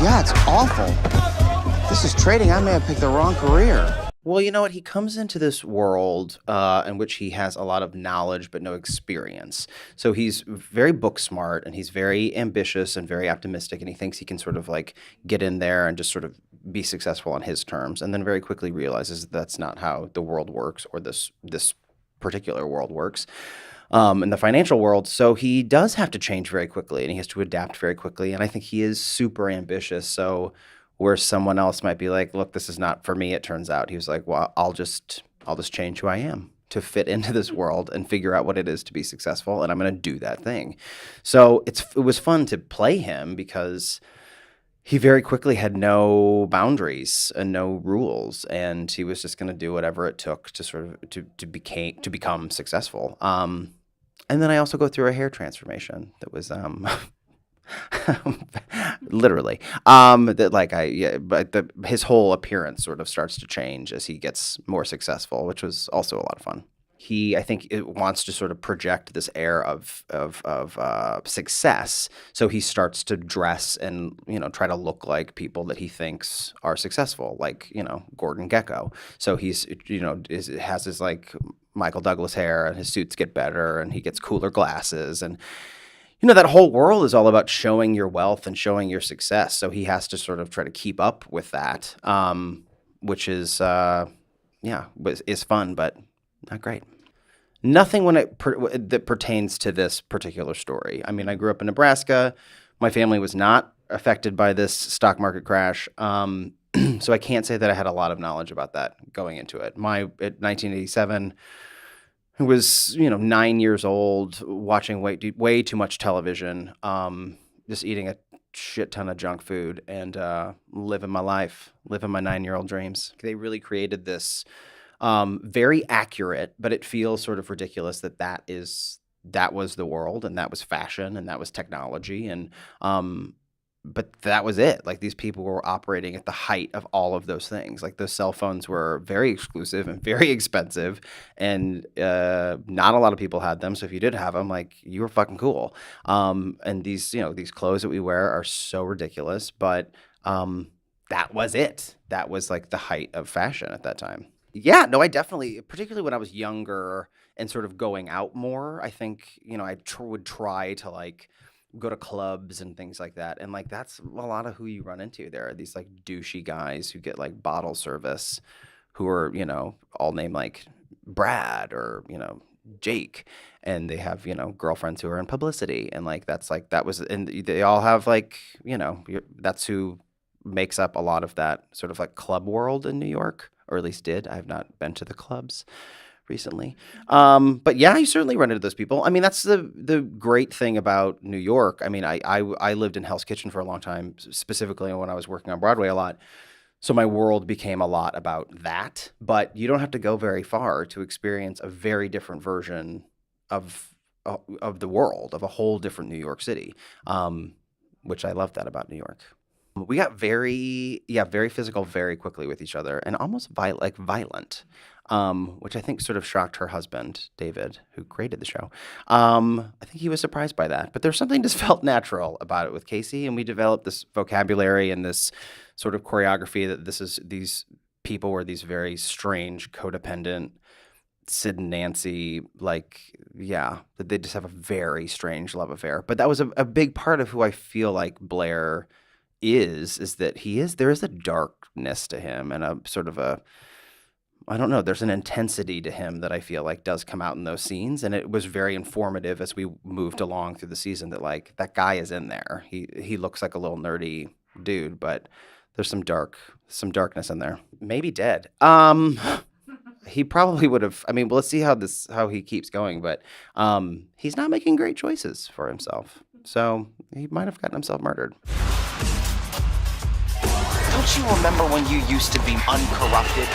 Yeah, it's awful. This is trading. I may have picked the wrong career. Well, you know what? He comes into this world in which he has a lot of knowledge but no experience. So he's very book smart and he's very ambitious and very optimistic, and he thinks he can sort of like get in there and just sort of be successful on his terms, and then very quickly realizes that that's not how the world works, or this particular world works in the financial world. So he does have to change very quickly and he has to adapt very quickly. And I think he is super ambitious. So where someone else might be like, look, this is not for me, it turns out, he was like, well, I'll just change who I am to fit into this world and figure out what it is to be successful, and I'm going to do that thing. So it was fun to play him because he very quickly had no boundaries and no rules, and he was just going to do whatever it took to sort of to become successul. And then I also go through a hair transformation that was literally that like his whole appearance sort of starts to change as he gets more successful, which was also a lot of fun. I think it wants to sort of project this air of success, so he starts to dress and try to look like people that he thinks are successful, like Gordon Gekko. So he's has his like Michael Douglas hair, and his suits get better, and he gets cooler glasses, and that whole world is all about showing your wealth and showing your success. So he has to sort of try to keep up with that, which is is fun, but not great. Nothing that pertains to this particular story. I mean, I grew up in Nebraska. My family was not affected by this stock market crash. So I can't say that I had a lot of knowledge about that going into it. At 1987, I was, 9 years old, watching way too much television, just eating a shit ton of junk food, and living my life, living my 9-year-old dreams. They really created this very accurate, but it feels sort of ridiculous that was the world, and that was fashion, and that was technology, and but that was it. Like, these people were operating at the height of all of those things. Like, those cell phones were very exclusive and very expensive, and not a lot of people had them. So if you did have them, like, you were fucking cool. And these clothes that we wear are so ridiculous, but that was it. That was like the height of fashion at that time. Yeah, no, I definitely, particularly when I was younger and sort of going out more, I think, I would try to like go to clubs and things like that. And like, that's a lot of who you run into. There are these like douchey guys who get like bottle service, who are, all named like Brad or, Jake. And they have, girlfriends who are in publicity. And like, and they all have like, that's who makes up a lot of that sort of like club world in New York, or at least did. I have not been to the clubs recently. But yeah, you certainly run into those people. I mean, that's the great thing about New York. I mean, I lived in Hell's Kitchen for a long time, specifically when I was working on Broadway a lot. So my world became a lot about that. But you don't have to go very far to experience a very different version of the world, of a whole different New York City, which I love that about New York. We got very physical very quickly with each other, and almost violent, which I think sort of shocked her husband, David, who created the show. I think he was surprised by that, but there's something just felt natural about it with Casey, and we developed this vocabulary and this sort of choreography that these people were these very strange, codependent, Sid and Nancy, that they just have a very strange love affair. But that was a big part of who I feel like Blair is that there is a darkness to him, and a sort of I don't know, there's an intensity to him that I feel like does come out in those scenes. And it was very informative as we moved along through the season that like, that guy is in there. He looks like a little nerdy dude, but there's some darkness in there. Maybe dead. He probably would have. I mean, well, let's see how he keeps going, but he's not making great choices for himself. So he might have gotten himself murdered. Don't you remember when you used to be uncorrupted?